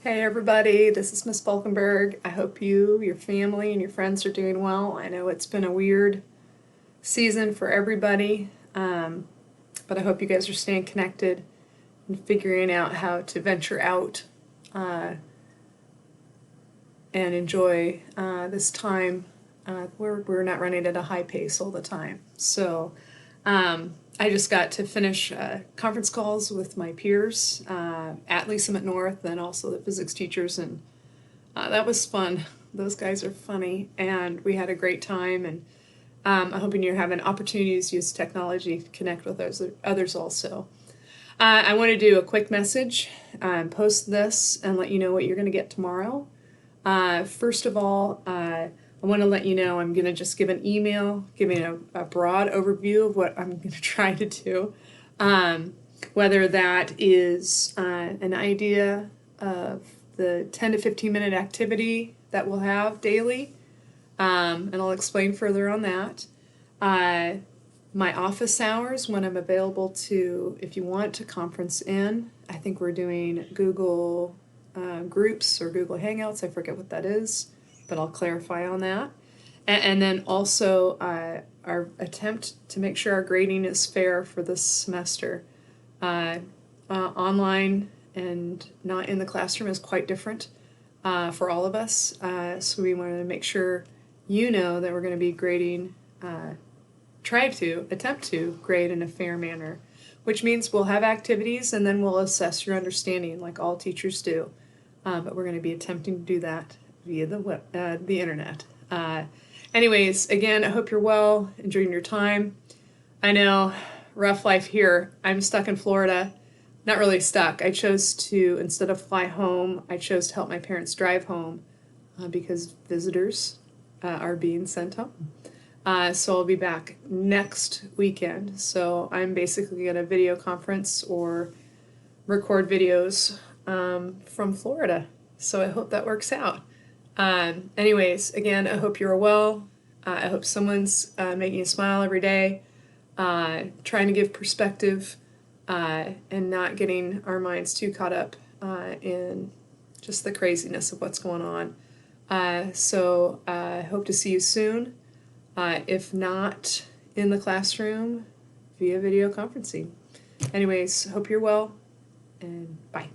Hey everybody, this is Miss Falkenberg. I hope you, your family, and your friends are doing well. I know it's been a weird season for everybody, but I hope you guys are staying connected and figuring out how to venture out uh, and enjoy this time where we're not running at a high pace all the time. I just got to finish conference calls with my peers at Lisa McNorth and also the physics teachers, and that was fun. Those guys are funny, and we had a great time. And I'm hoping you're having opportunities to use technology to connect with others also. I want to do a quick message, post this, and let you know what you're going to get tomorrow. First of all, I want to let you know I'm going to just give an email giving a broad overview of what I'm going to try to do. Whether that is an idea of the 10 to 15 minute activity that we'll have daily, and I'll explain further on that. My office hours when I'm available to, if you want to conference in, I think we're doing Google Groups or Google Hangouts. I forget what that is, but I'll clarify on that. And then also our attempt to make sure our grading is fair for this semester. Online and not in the classroom is quite different for all of us. So we wanted to make sure you know that we're going to be grading, attempt to grade in a fair manner, which means we'll have activities and then we'll assess your understanding like all teachers do. But we're going to be attempting to do that via the internet. Anyways, again, I hope you're well, enjoying your time. I know, rough life here. I'm stuck in Florida. Not really stuck. I chose to, instead of fly home, I chose to help my parents drive home because visitors are being sent home. So I'll be back next weekend. So I'm basically going to video conference or record videos from Florida. So I hope that works out. Anyways, again, I hope you're well. I hope someone's making you smile every day, trying to give perspective, and not getting our minds too caught up in just the craziness of what's going on. So I hope to see you soon. If not in the classroom, via video conferencing. Anyways, hope you're well, and bye.